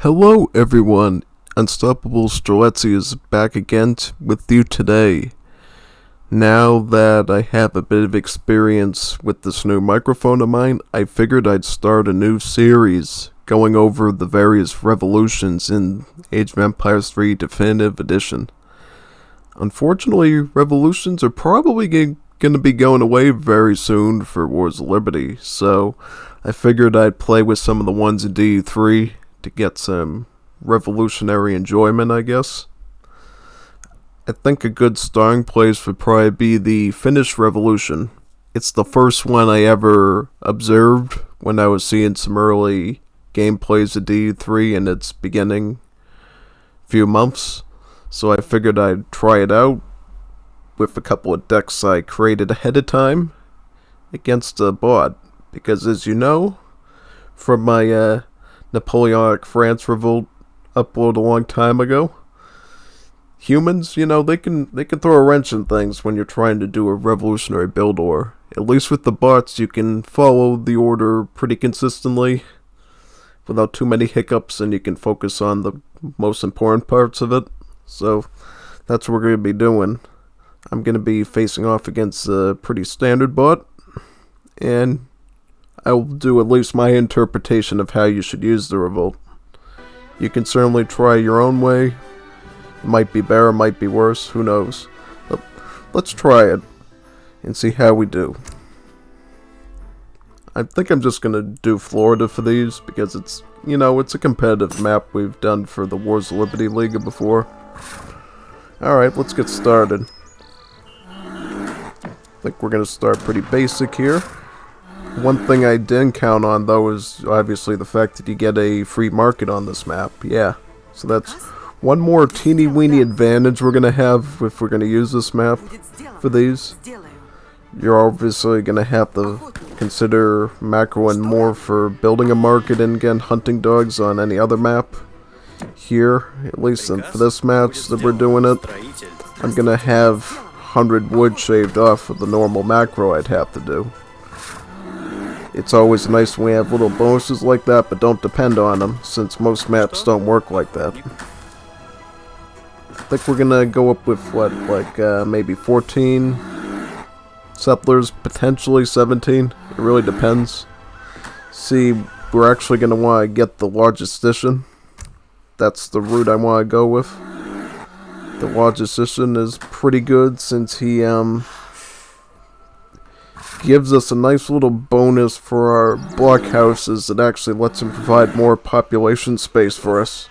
Hello everyone, Unstoppable Streletsy is back again with you today. Now that I have a bit of experience with this new microphone of mine, I figured I'd start a new series going over the various revolutions in Age of Empires 3 Definitive Edition. Unfortunately, revolutions are probably going to be going away very soon for Wars of Liberty, so I figured I'd play with some of the ones in DE3 to get some revolutionary enjoyment, I guess. I think a good starting place would probably be the Finnish Revolution. It's the first one I ever observed when I was seeing some early gameplays of DE3 in its beginning few months. So I figured I'd try it out with a couple of decks I created ahead of time against a bot. Because as you know, from my Napoleonic France revolt upload a long time ago, humans, they can throw a wrench in things when you're trying to do a revolutionary build, or at least with the bots you can follow the order pretty consistently without too many hiccups, and you can focus on the most important parts of it. So that's what we're going to be doing. I'm going to be facing off against a pretty standard bot, and I'll do at least my interpretation of how you should use the revolt. You can certainly try your own way. It might be better, might be worse, who knows. But let's try it and see how we do. I think I'm just going to do Florida for these because it's a competitive map we've done for the Wars of Liberty League before. Alright, let's get started. I think we're going to start pretty basic here. One thing I didn't count on, though, is obviously the fact that you get a free market on this map. Yeah, so that's one more teeny-weeny advantage we're going to have if we're going to use this map for these. You're obviously going to have to consider macroing more for building a market and again hunting dogs on any other map. Here, at least for this match that we're doing it, I'm going to have 100 wood shaved off of the normal macro I'd have to do. It's always nice when we have little bonuses like that, but don't depend on them, since most maps don't work like that. I think we're gonna go up with, maybe 14 settlers, potentially 17. It really depends. See, we're actually gonna want to get the logistician. That's the route I want to go with. The logistician is pretty good, since he, gives us a nice little bonus for our blockhouses that actually lets him provide more population space for us,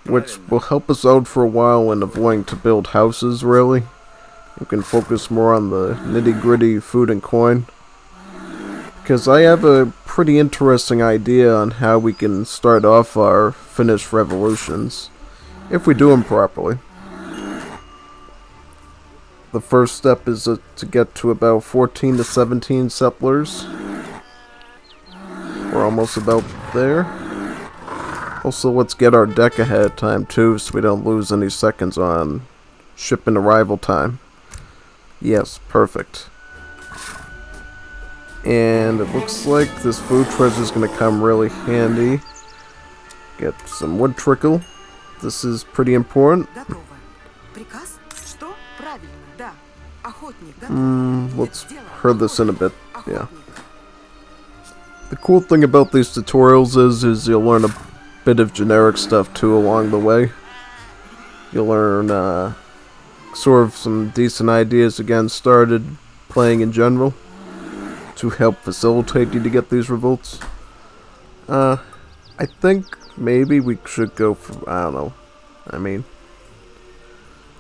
which will help us out for a while in avoiding to build houses, really. We can focus more on the nitty-gritty food and coin, because I have a pretty interesting idea on how we can start off our Finnish revolutions, if we do them properly. The first step is to get to about 14 to 17 settlers. We're almost about there. Also, let's get our deck ahead of time too, so we don't lose any seconds on shipment arrival time. Yes, perfect. And it looks like this food treasure is going to come really handy. Get some wood trickle. This is pretty important. Let's herd this in a bit, yeah. The cool thing about these tutorials is you'll learn a bit of generic stuff too along the way. You'll learn sort of some decent ideas again started playing in general to help facilitate you to get these revolts. I think maybe we should go for, I don't know,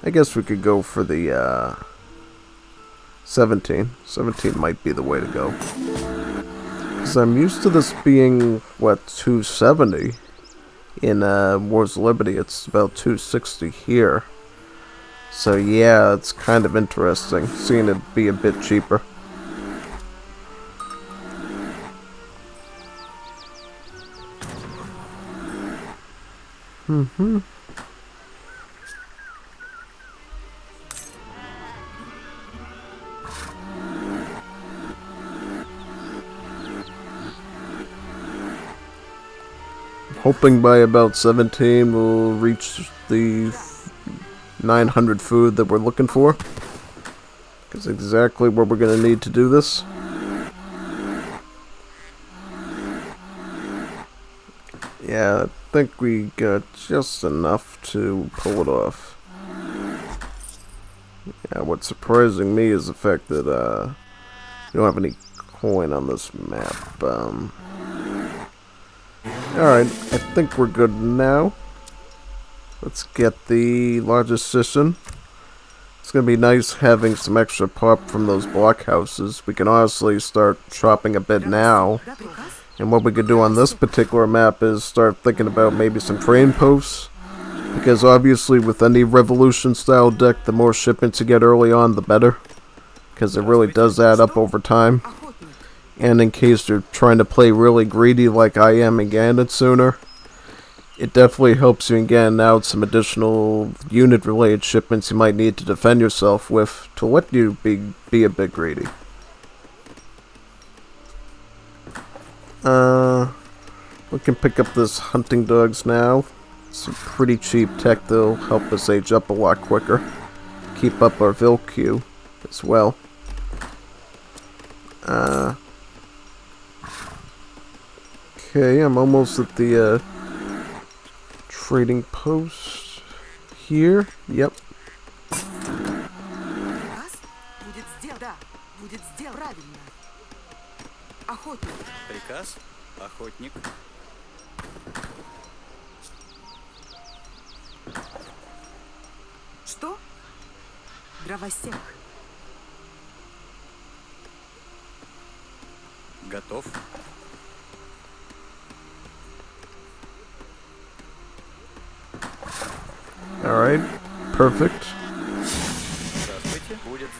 I guess we could go for the 17. 17 might be the way to go. Because I'm used to this being, 270 in Wars of Liberty. It's about 260 here. So yeah, it's kind of interesting seeing it be a bit cheaper. hoping by about 17 we'll reach the 900 food that we're looking for. Because exactly what we're going to need to do this. Yeah, I think we got just enough to pull it off. Yeah, what's surprising me is the fact that we don't have any coin on this map. Alright, I think we're good now. Let's get the largest cistern. It's going to be nice having some extra pop from those blockhouses. We can honestly start chopping a bit now. And what we could do on this particular map is start thinking about maybe some train posts. Because obviously with any revolution style deck, the more shipments you get early on, the better. Because it really does add up over time. And in case you're trying to play really greedy like I am and get it sooner, it definitely helps you in getting out some additional unit-related shipments you might need to defend yourself with to let you be a bit greedy. We can pick up this hunting dogs now. Some pretty cheap tech that'll help us age up a lot quicker. Keep up our vil queue as well. Okay, I'm almost at the trading post here. Yep. Приказ, охотник. Что? Дровосек. Готов. Alright, perfect.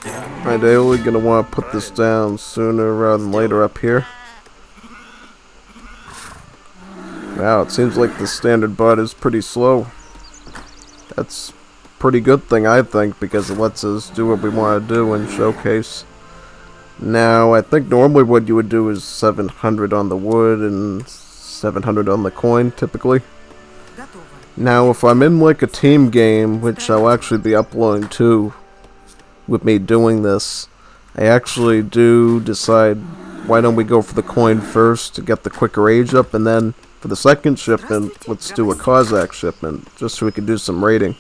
I'm ideally gonna want to put this down sooner rather than later up here. Wow, it seems like the standard bot is pretty slow. That's a pretty good thing, I think, because it lets us do what we want to do and showcase. Now, I think normally what you would do is 700 on the wood and 700 on the coin, typically. Now, if I'm in like a team game, which I'll actually be uploading to, with me doing this, I actually do decide, why don't we go for the coin first to get the quicker age up, and then for the second shipment, let's do a Cossack shipment, just so we can do some raiding.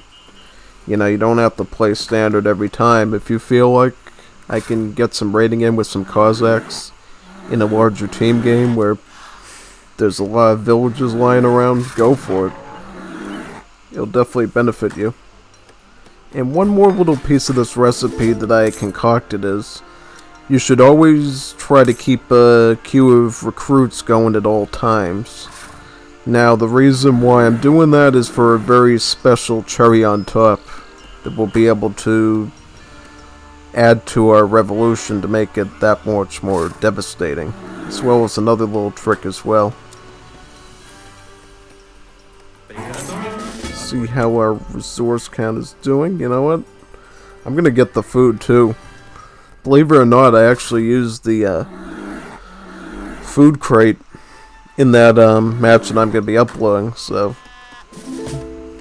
You know, you don't have to play standard every time. If you feel like I can get some raiding in with some Cossacks in a larger team game where there's a lot of villages lying around, go for it. It'll definitely benefit you. And one more little piece of this recipe that I concocted is, you should always try to keep a queue of recruits going at all times. Now, the reason why I'm doing that is for a very special cherry on top that we'll be able to add to our revolution to make it that much more devastating, as well as another little trick as well. See how our resource count is doing. You know what? I'm gonna get the food too. Believe it or not, I actually used the food crate in that match that I'm gonna be uploading. So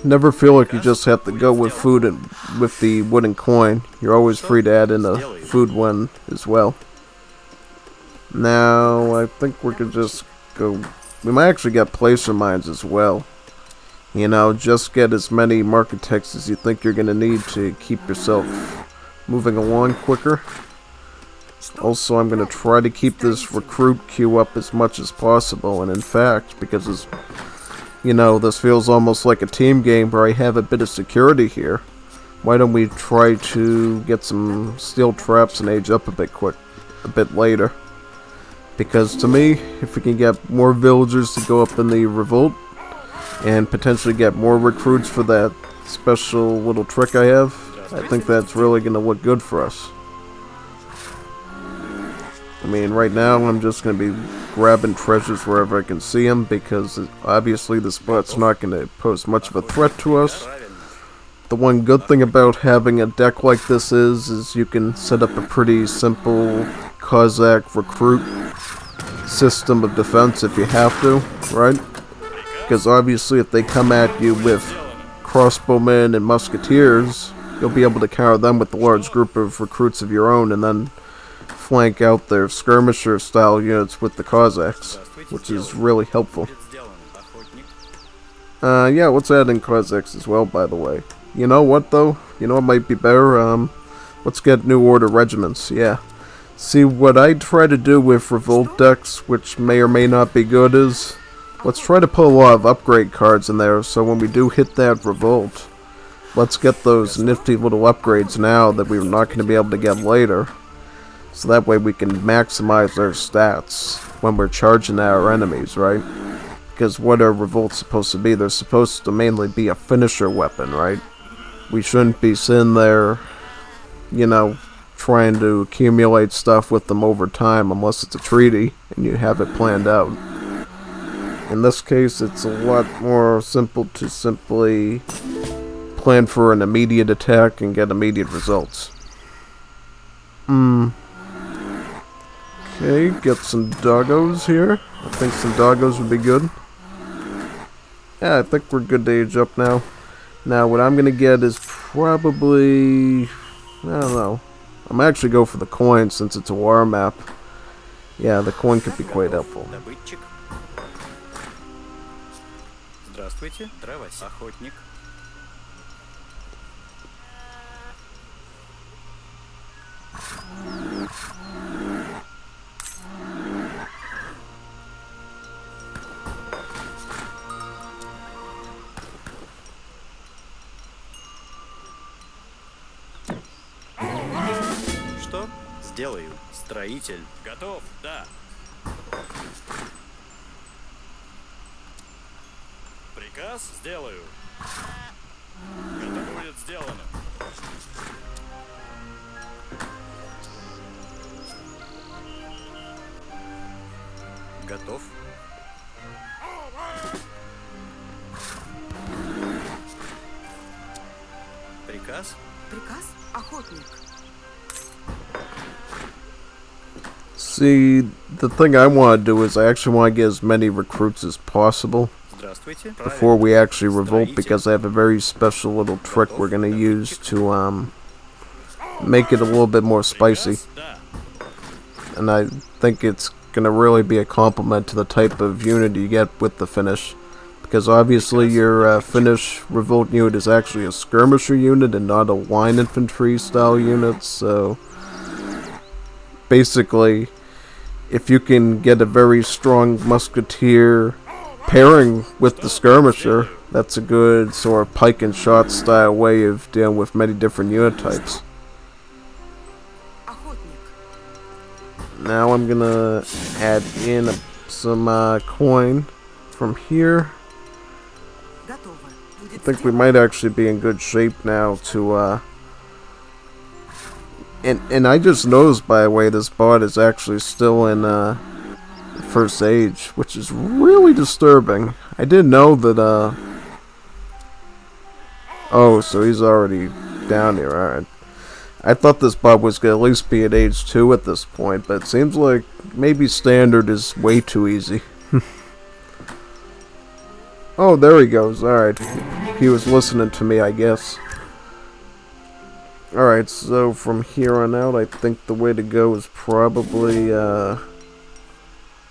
never feel like you just have to go with food and with the wooden coin. You're always free to add in a food one as well. Now I think we could just go. We might actually get placer mines as well. You know, just get as many marketechs as you think you're going to need to keep yourself moving along quicker. Also, I'm going to try to keep this recruit queue up as much as possible. And in fact, because it's, you know, this feels almost like a team game where I have a bit of security here, why don't we try to get some steel traps and age up a bit later. Because to me, if we can get more villagers to go up in the revolt, and potentially get more recruits for that special little trick I have, I think that's really going to look good for us. I mean, right now I'm just going to be grabbing treasures wherever I can see them, because obviously the spot's not going to pose much of a threat to us. The one good thing about having a deck like this is you can set up a pretty simple Cossack recruit system of defense if you have to, right? Because obviously if they come at you with crossbowmen and musketeers, you'll be able to counter them with a large group of recruits of your own and then flank out their skirmisher style units with the Cossacks, which is really helpful. Yeah, let's add in Cossacks as well, by the way. You know what, though? You know what might be better? Let's get New Order regiments, yeah. See, what I try to do with Revolt decks, which may or may not be good, is let's try to put a lot of upgrade cards in there, so when we do hit that Revolt, let's get those nifty little upgrades now that we're not going to be able to get later. So that way we can maximize their stats when we're charging at our enemies, right? Because what are revolts supposed to be? They're supposed to mainly be a finisher weapon, right? We shouldn't be sitting there, you know, trying to accumulate stuff with them over time unless it's a treaty and you have it planned out. In this case, it's a lot more simple to simply plan for an immediate attack and get immediate results. Okay, get some doggos here. I think some doggos would be good. Yeah, I think we're good to age up now. Now, what I'm gonna get is probably... I don't know. I'm actually go for the coin since it's a war map. Yeah, the coin could be quite helpful. Здравствуйте, охотник. Что? Сделаю. Строитель. Готов? Да. Приказ сделаю. Это будет сделано. Готов. Приказ? Приказ? Охотник. See, the thing I want to do is I actually want to get as many recruits as possible before we actually revolt, because I have a very special little trick we're going to use to make it a little bit more spicy. And I think it's going to really be a compliment to the type of unit you get with the Finnish. Because obviously your Finnish revolt unit is actually a skirmisher unit and not a line infantry style unit, so basically if you can get a very strong musketeer pairing with the skirmisher, that's a good sort of pike and shot style way of dealing with many different unit types. Now I'm gonna add in some coin from here. I think we might actually be in good shape now to and I just noticed, by the way, this bot is actually still in first age, which is really disturbing. I didn't know that oh, so he's already down here. Alright. I thought this bot was going to at least be at age 2 at this point, but it seems like maybe standard is way too easy. Oh, there he goes. Alright. He was listening to me, I guess. Alright, so from here on out, I think the way to go is probably,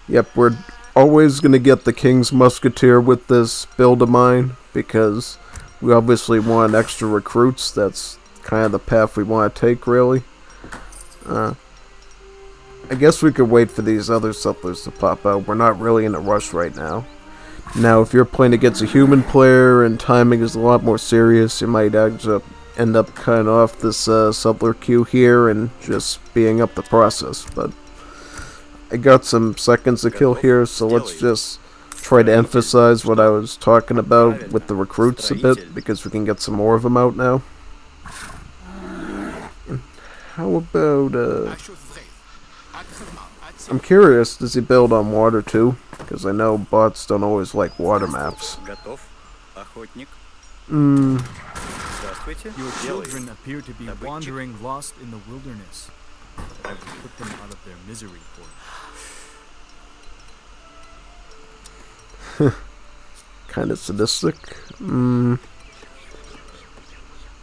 yep, we're always going to get the King's Musketeer with this build of mine, because we obviously want extra recruits. That's kind of the path we want to take, really. I guess we could wait for these other settlers to pop out. We're not really in a rush right now. Now, if you're playing against a human player and timing is a lot more serious, you might end up cutting off this settler queue here and just speeding up the process. But I got some seconds to kill here, so let's just try to emphasize what I was talking about with the recruits a bit, because we can get some more of them out now. How about, I'm curious, does he build on water too? Because I know bots don't always like water maps. Your children appear to be wandering lost in the wilderness. I will put them out of their misery for you. kind of sadistic.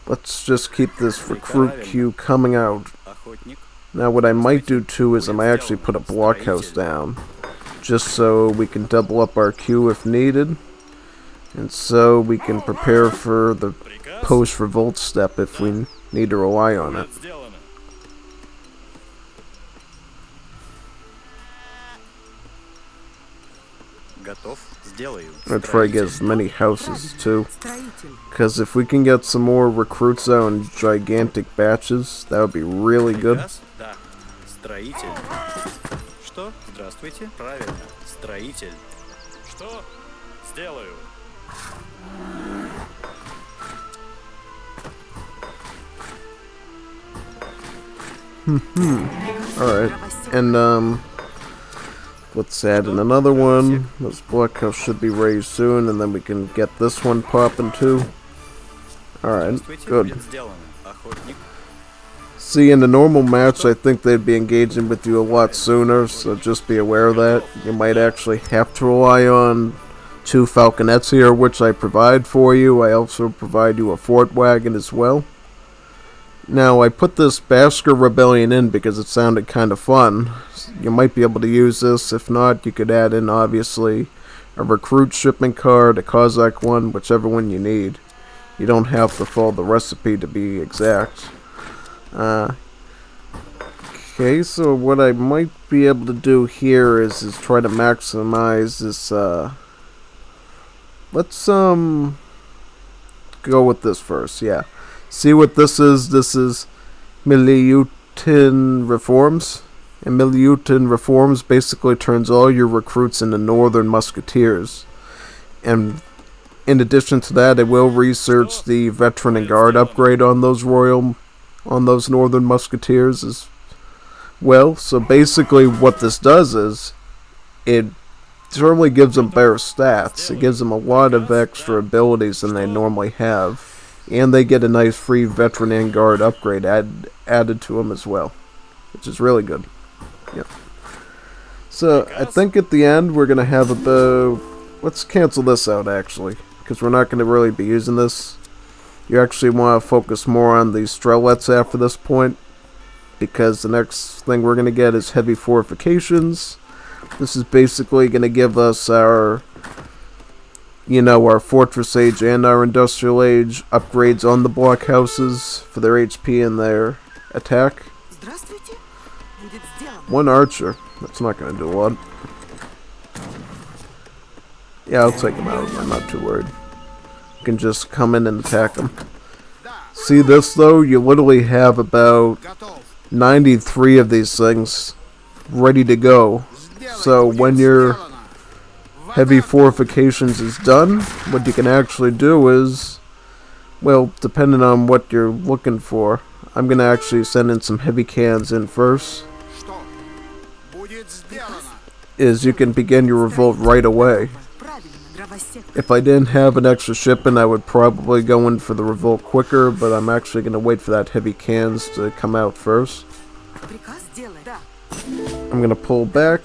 Let's just keep this recruit queue coming out. Охотник. Now what I might do too is I might actually put a blockhouse down, just so we can double up our queue if needed, and so we can prepare for the Приказ. post-revolt step if we need to rely on it. Будет сделано. Готов. Сделаю. I'm gonna try to get as many houses too, Строитель. because if we can get some more recruits out in gigantic batches, that would be really good. Приказ? Да. Строитель. Что? Здравствуйте. Правильно. Строитель. Что? Сделаю. Alright, and let's add in another one. This blockhouse should be ready soon, and then we can get this one popping too. Alright, Здравствуйте. good. Будет сделано. Охотник. See, in a normal match, I think they'd be engaging with you a lot sooner, so just be aware of that. You might actually have to rely on 2 falconets here, which I provide for you. I also provide you a fort wagon as well. Now, I put this Basker Rebellion in because it sounded kind of fun. You might be able to use this. If not, you could add in, obviously, a recruit shipment card, a Cossack one, whichever one you need. You don't have to follow the recipe to be exact. Okay, so what I might be able to do here is try to maximize this, let's, go with this first, yeah. See what this is? This is Miliutin Reforms. And Miliutin Reforms basically turns all your recruits into Northern Musketeers. And in addition to that, I will research the Veteran and Guard upgrade on those Northern Musketeers as well. So basically what this does is it certainly gives them better stats. It gives them a lot of extra abilities than they normally have. And they get a nice free Veteran and Guard upgrade added to them as well, which is really good. Yep. So I think at the end we're going to have about... Let's cancel this out actually, because we're not going to really be using this. You actually want to focus more on the Strelets after this point, because the next thing we're going to get is heavy fortifications. This is basically going to give us our, our Fortress Age and our Industrial Age upgrades on the blockhouses for their HP and their attack. Здравствуйте. Будет сделано. 1 archer. That's not going to do a lot. Yeah, I'll take him out. I'm not too worried. You can just come in and attack him. See this though? You literally have about 93 of these things ready to go. So when your heavy fortifications is done, what you can actually do is, well, depending on what you're looking for, I'm going to actually send in some heavy cannons in first, is you can begin your revolt right away. Правильно. Дровосек. If I didn't have an extra shipment, I would probably go in for the revolt quicker, but I'm actually going to wait for that heavy cans to come out first. Приказ сделай. Да. I'm going to pull back,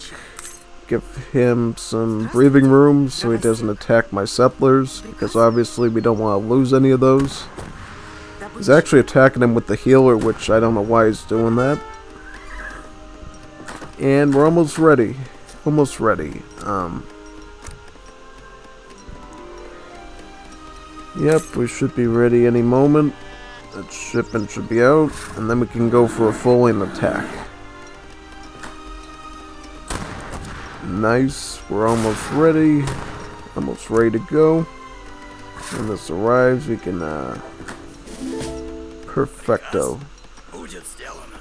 give him some breathing room so he doesn't attack my settlers, because obviously we don't want to lose any of those. He's actually attacking him with the healer, which I don't know why he's doing that. And we're almost ready. Almost ready. Yep, we should be ready any moment. That shipment should be out, and then we can go for a full-aim attack. Nice, we're almost ready to go. When this arrives, we can, perfecto. Будет сделано.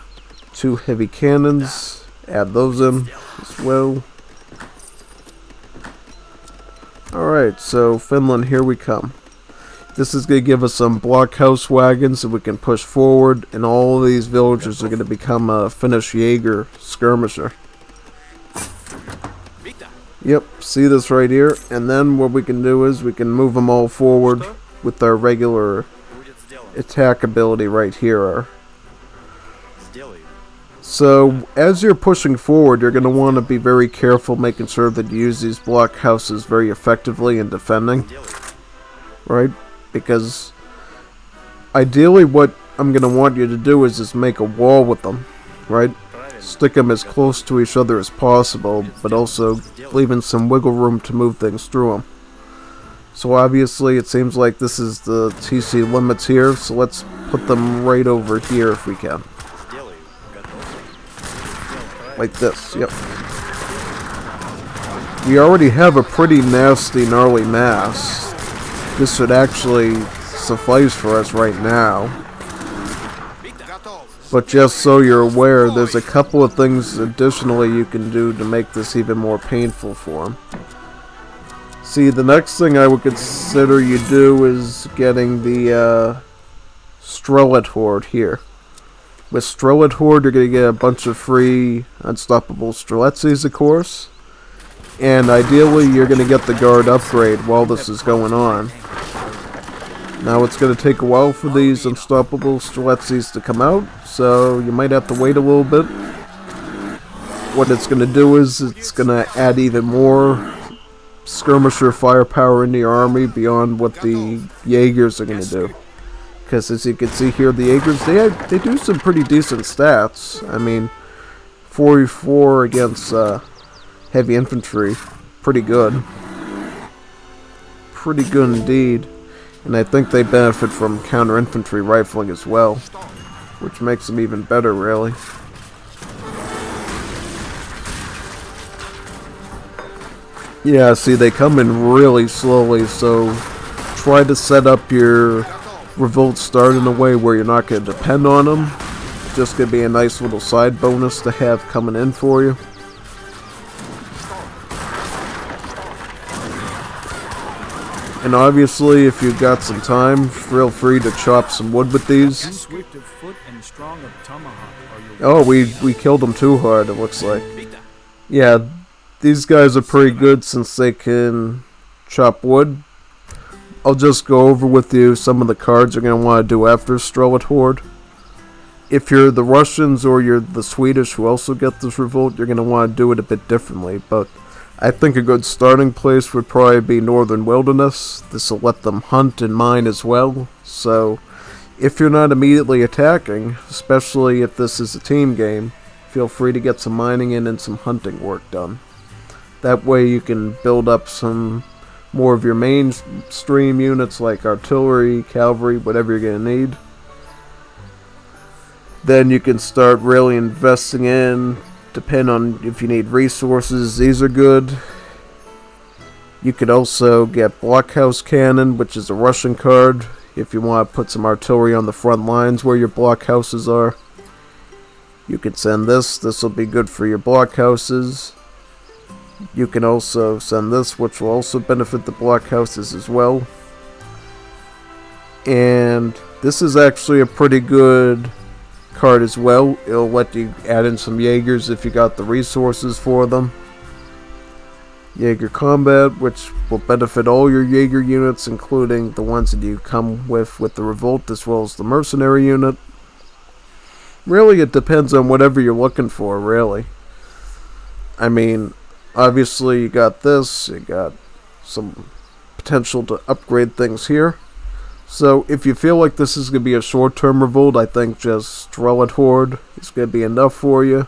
2 heavy cannons, add those in as well. Alright, so Finland, here we come. This is going to give us some blockhouse wagons so we can push forward, and all of these villagers are going to become a Finnish Jaeger skirmisher. Victor. Yep, see this right here? And then what we can do is we can move them all forward with our regular Будет сделано. attack ability right here. Сделаю. So, as you're pushing forward, you're going to want to be very careful making sure that you use these blockhouses very effectively in defending. Right? Because ideally what I'm going to want you to do is just make a wall with them. Right? Stick them as close to each other as possible, but also leaving some wiggle room to move things through them. So obviously it seems like this is the TC limits here, so let's put them right over here if we can. Like this, yep. We already have a pretty nasty, gnarly mass. This should actually suffice for us right now. But just so you're aware, there's a couple of things additionally you can do to make this even more painful for him. See, the next thing I would consider you do is getting the Strellet Horde here. With Strellet Horde, you're going to get a bunch of free unstoppable Streletsies, of course. And ideally, you're going to get the guard upgrade while this is going on. Now, it's going to take a while for these unstoppable Streletsies to come out, so you might have to wait a little bit. What it's going to do is it's going to add even more skirmisher firepower into your army beyond what the Jaegers are going to do. Because as you can see here, the Jaegers, they do some pretty decent stats. I mean, 44 against heavy infantry, pretty good. Pretty good indeed. And I think they benefit from counter-infantry rifling as well, which makes them even better, really. Yeah, see, they come in really slowly, so try to set up your revolt start in a way where you're not going to depend on them. Just going to be a nice little side bonus to have coming in for you. And obviously, if you've got some time, feel free to chop some wood with these. Oh, we killed them too hard, it looks like. Yeah, these guys are pretty good since they can chop wood. I'll just go over with you some of the cards you're going to want to do after Strellet Horde. If you're the Russians or you're the Swedish who also get this revolt, you're going to want to do it a bit differently, but I think a good starting place would probably be Northern Wilderness. This will let them hunt and mine as well. So, if you're not immediately attacking, especially if this is a team game, feel free to get some mining in and some hunting work done. That way you can build up some more of your mainstream units like artillery, cavalry, whatever you're going to need. Then you can start really investing in, depend on if you need resources, these are good. You could also get Blockhouse Cannon, which is a Russian card, if you want to put some artillery on the front lines where your blockhouses are. You can send this will be good for your blockhouses. You can also send this, which will also benefit the blockhouses as well. And this is actually a pretty good card as well. It'll let you add in some Jaegers if you got the resources for them. Jaeger Combat, which will benefit all your Jaeger units, including the ones that you come with the Revolt, as well as the Mercenary unit. Really, it depends on whatever you're looking for, really. I mean, obviously you got this, you got some potential to upgrade things here. So, if you feel like this is going to be a short-term revolt, I think just Strellet Horde is going to be enough for you.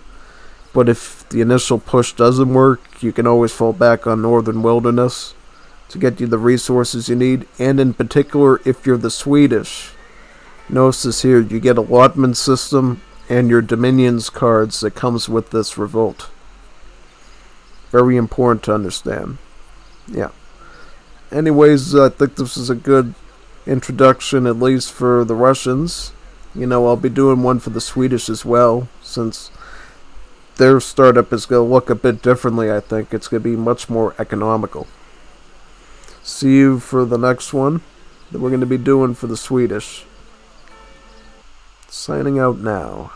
But if the initial push doesn't work, you can always fall back on Northern Wilderness to get you the resources you need. And in particular, if you're the Swedish, notice this here, you get allotment system and your Dominions cards that comes with this revolt. Very important to understand. Yeah. Anyways, I think this is a good introduction, at least for the Russians. You know, I'll be doing one for the Swedish as well, since their startup is going to look a bit differently. I think it's going to be much more economical. See you for the next one that we're going to be doing for the Swedish. Signing out now.